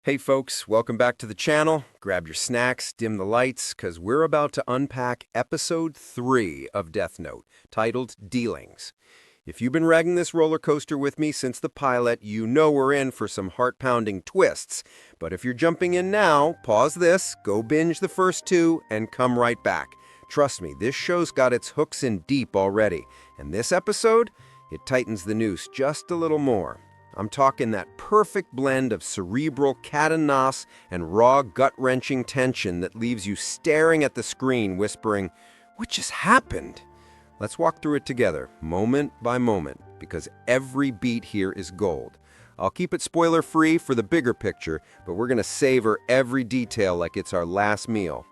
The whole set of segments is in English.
Hey folks, welcome back to the channel. Grab your snacks, dim the lights, because we're about to unpack episode 3 of Death Note, titled Dealings. If you've been riding this roller coaster with me since the pilot, you know we're in for some heart-pounding twists. But if you're jumping in now, pause this, go binge the first 2, and come right back. Trust me, this show's got its hooks in deep already, and this episode, it tightens the noose just a little more. I'm talking that perfect blend of cerebral cat and nos and raw gut-wrenching tension that leaves you staring at the screen whispering, "What just happened?" Let's walk through it together, moment by moment, because every beat here is gold. I'll keep it spoiler-free for the bigger picture, but we're going to savor every detail like it's our last meal.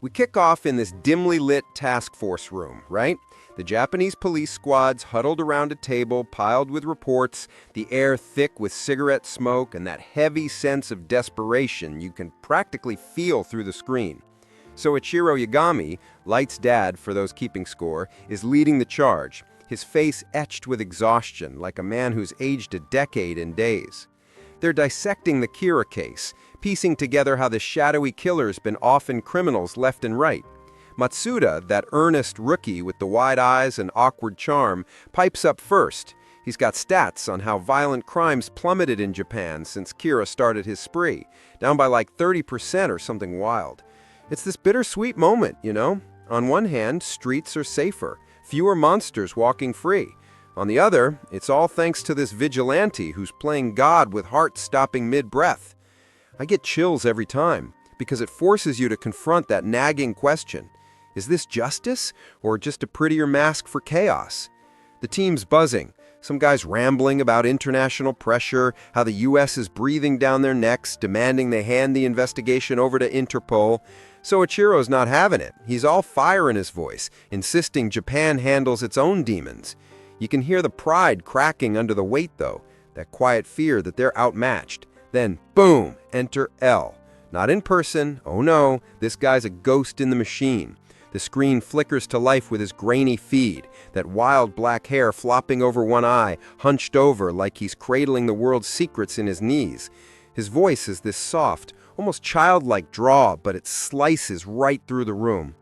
We kick off in this dimly lit task force room, right? The Japanese police squad's huddled around a table piled with reports, the air thick with cigarette smoke, and that heavy sense of desperation you can practically feel through the screen. Soichiro Yagami, Light's dad for those keeping score, is leading the charge, his face etched with exhaustion like a man who's aged a decade in days. They're dissecting the Kira case, piecing together how the shadowy killer's been often criminals left and right. Matsuda, that earnest rookie with the wide eyes and awkward charm, pipes up first. He's got stats on how violent crimes plummeted in Japan since Kira started his spree, down by like 30% or something wild. It's this bittersweet moment, you know? On one hand, streets are safer, fewer monsters walking free. On the other, it's all thanks to this vigilante who's playing God with heart stopping mid-breath. I get chills every time, because it forces you to confront that nagging question. Is this justice, or just a prettier mask for chaos? The team's buzzing. Some guys rambling about international pressure, how the U.S. is breathing down their necks, demanding they hand the investigation over to Interpol. Soichiro's not having it. He's all fire in his voice, insisting Japan handles its own demons. You can hear the pride cracking under the weight, though, that quiet fear that they're outmatched. Then, boom, enter L. Not in person, oh no, this guy's a ghost in the machine. The screen flickers to life with his grainy feed, that wild black hair flopping over one eye, hunched over like he's cradling the world's secrets in his knees. His voice is this soft, almost childlike drawl, but it slices right through the room.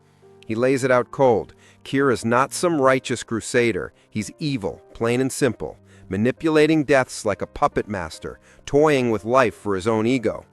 He lays it out cold. Kira's not some righteous crusader. He's evil, plain and simple, manipulating deaths like a puppet master, toying with life for his own ego.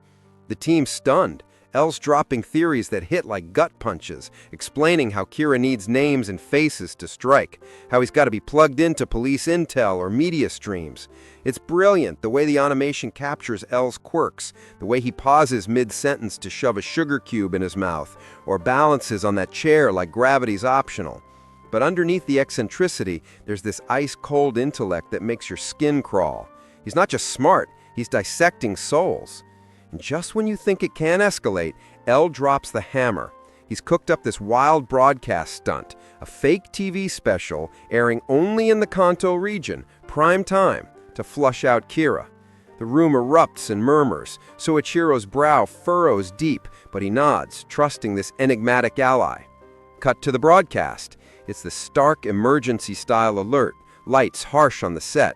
The team's stunned. L's dropping theories that hit like gut punches, explaining how Kira needs names and faces to strike, how he's got to be plugged into police intel or media streams. It's brilliant the way the animation captures L's quirks, the way he pauses mid-sentence to shove a sugar cube in his mouth, or balances on that chair like gravity's optional. But underneath the eccentricity, there's this ice-cold intellect that makes your skin crawl. He's not just smart, he's dissecting souls. And just when you think it can escalate, L drops the hammer. He's cooked up this wild broadcast stunt, a fake TV special airing only in the Kanto region, prime time, to flush out Kira. The room erupts and murmurs. Soichiro's brow furrows deep, but he nods, trusting this enigmatic ally. Cut to the broadcast. It's the stark emergency-style alert, lights harsh on the set.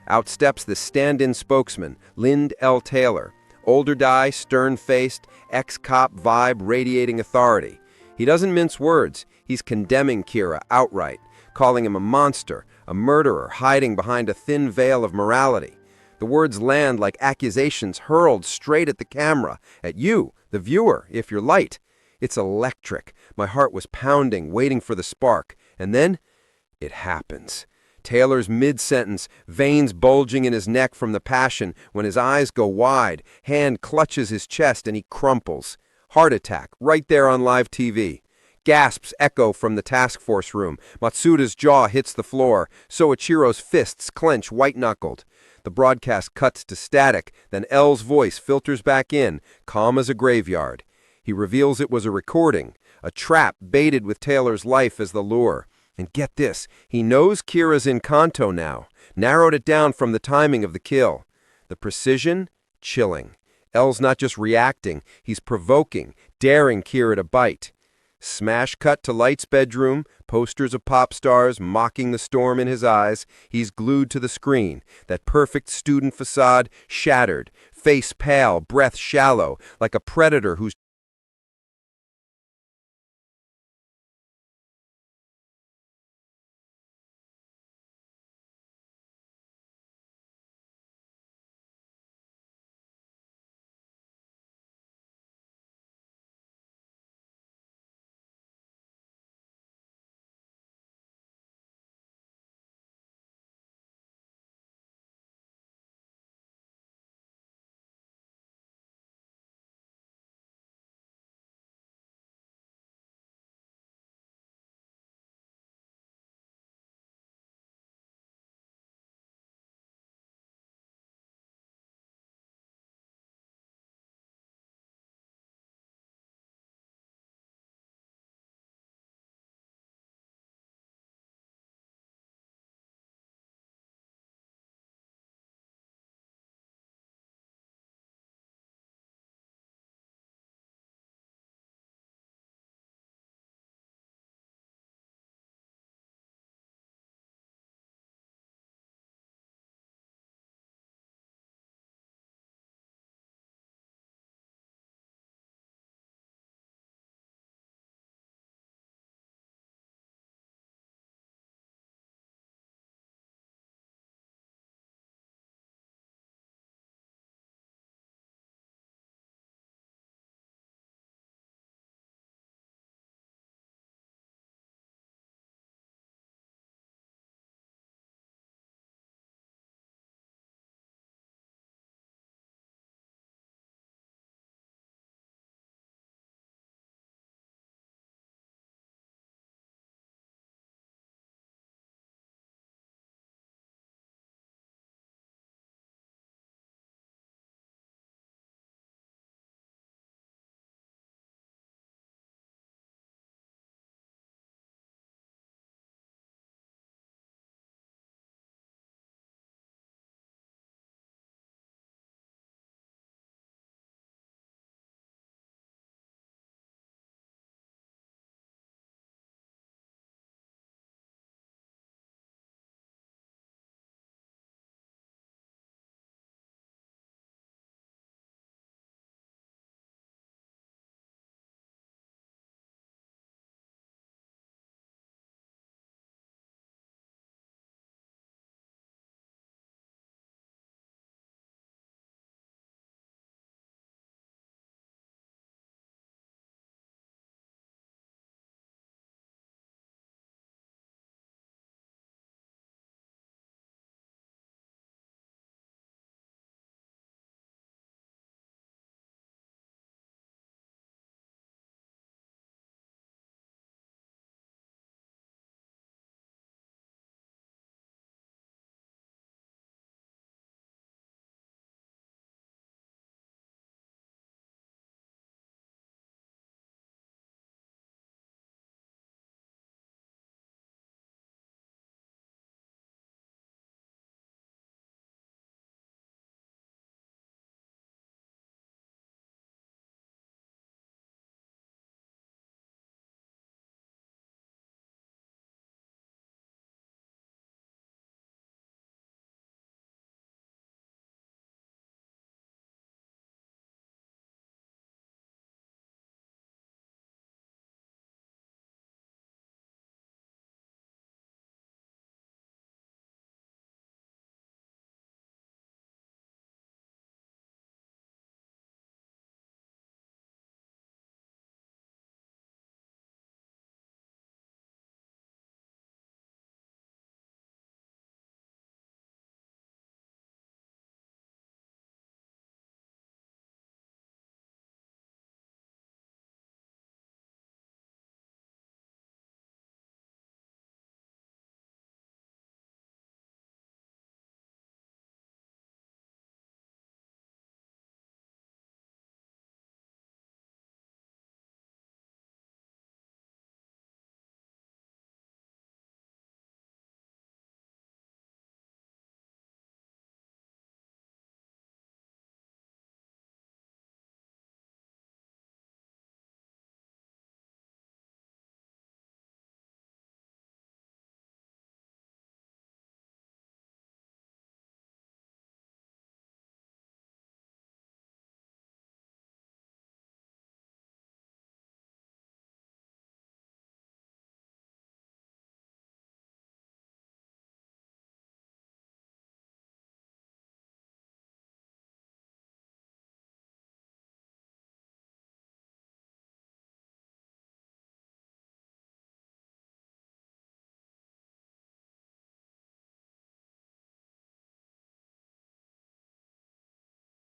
Out steps the stand-in spokesman, Lind L. Taylor. Older guy, stern-faced, ex-cop vibe radiating authority. He doesn't mince words. He's condemning Kira outright, calling him a monster, a murderer hiding behind a thin veil of morality. The words land like accusations hurled straight at the camera, at you, the viewer, if you're light. It's electric. My heart was pounding, waiting for the spark. And then, it happens. Taylor's mid-sentence, veins bulging in his neck from the passion, when his eyes go wide, hand clutches his chest and he crumples. Heart attack, right there on live TV. Gasps echo from the task force room. Matsuda's jaw hits the floor. Soichiro's fists clench white-knuckled. The broadcast cuts to static, then L's voice filters back in, calm as a graveyard. He reveals it was a recording, a trap baited with Taylor's life as the lure. And get this, he knows Kira's in Kanto now, narrowed it down from the timing of the kill. The precision, chilling. L's not just reacting, he's provoking, daring Kira to bite. Smash cut to Light's bedroom, posters of pop stars mocking the storm in his eyes. He's glued to the screen, that perfect student facade shattered, face pale, breath shallow, like a predator who's